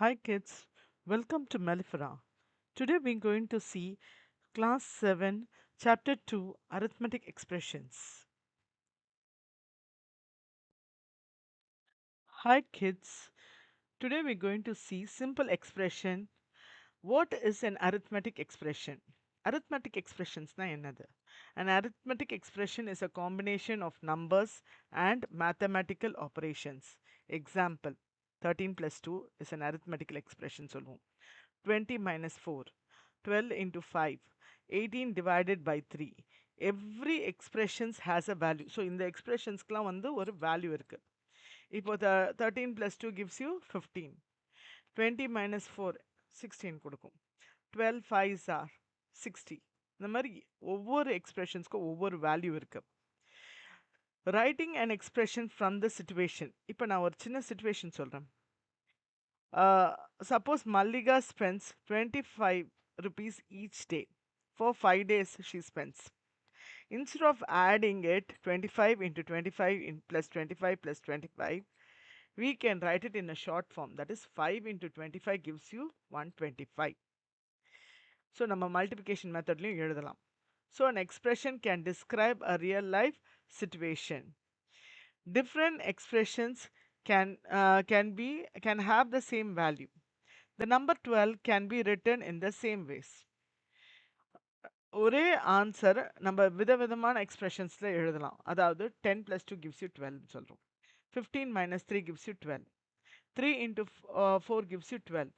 Hi kids, welcome to Mellifera. Today we're going to see Class 7, Chapter 2, Arithmetic Expressions. Hi kids, today we're going to see simple expression. What is an arithmetic expression? Arithmetic expressions na என்னது? An arithmetic expression is a combination of numbers and mathematical operations. Example, 13 plus 2 is an arithmetical expression சொல்லுவோம். 20 minus 4, 12 into 5, 18 divided by 3. Every expressions has a value. So இந்த expressionsக்குலாம் வந்து ஒரு value இருக்கு. இப்போ 13 plus 2 gives you 15. 20 minus 4, 16 கொடுக்கும். 12 5s are 60. இந்த மாதிரி ஒவ்வொரு எக்ஸ்பிரஷன்ஸ்க்கும் ஒவ்வொரு வேல்யூ இருக்கு. Writing and expression from the situation. இப்போ நான் ஒரு சின்ன சிச்சுவேஷன் சொல்கிறேன். Suppose Malliga spends 25 rupees each day. For 5 days she spends. Instead of adding it 25 into 25 plus 25 plus 25, we can write it in a short form. That is 5 into 25 gives you 125. So நம்ம multiplication methodலையும் எழுதலாம். So an expression can describe a real life situation. Different expressions can have the same value. The number 12 can be written in the same ways. ஒரே answer நம்ம விதவிதமான எக்ஸ்பிரஷன்ஸ்ல எழுதலாம். அதாவது 10 plus 2 gives you 12 சொல்றோம். 15 minus 3 gives you 12. 3 into 4 gives you 12.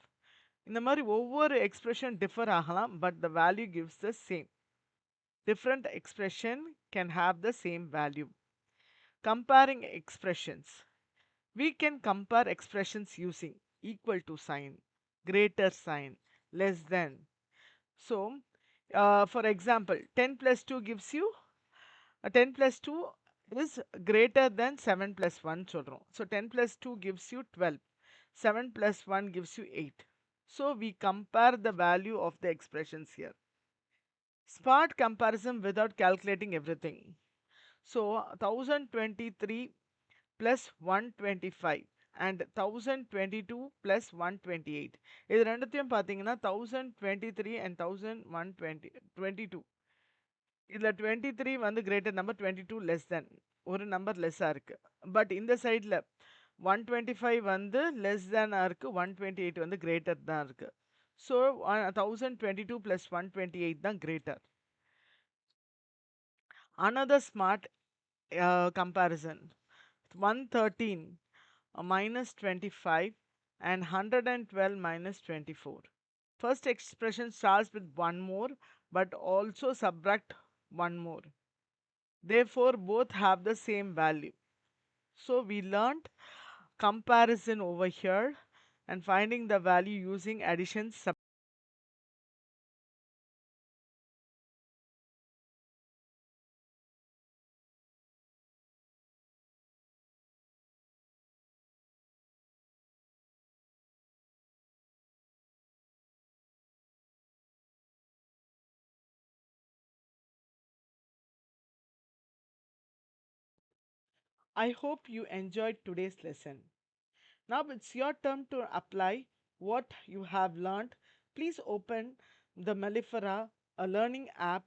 இந்த மாதிரி ஒவ்வொரு expression differ ஆகலாம், but the value gives the same. Different expression can have the same value. Comparing expressions. We can compare expressions using equal to sign, greater sign, less than. So, for example, 10 plus 2 gives you 10 plus 2 is greater than 7 plus 1 சொல்றோம். So 10 plus 2 gives you 12. 7 plus 1 gives you 8. So we compare the value of the expressions here. Smart comparison without calculating everything. So 1023 plus 125 and 1022 plus 128. இது ரெண்டுத்தையும் பார்த்தீங்கன்னா 1023 and 1122. இதில் 23 வந்து greater number, 22 less than, ஒரு number லெஸ்ஸாக இருக்குது. But இந்த சைடில் 125 வந்து லெஸ் தேனாக இருக்குது, 128 வந்து கிரேட்டர் தான் இருக்குது. ஸோ 1022 ப்ளஸ் 128 தான் greater. Another smart comparison, 113 minus 25 and 112 minus 24. First expression starts with one more but also subtract one more. Therefore, both have the same value. So we learned comparison over here and finding the value using addition. I hope you enjoyed today's lesson. Now it's your turn to apply what you have learned. Please open the Mellifera, a learning app,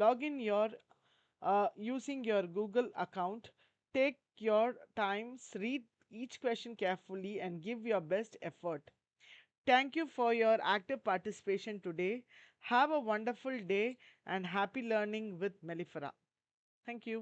log in your using your Google account. Take your time, read each question carefully and give your best effort. Thank you for your active participation today. Have a wonderful day and happy learning with Mellifera. Thank you.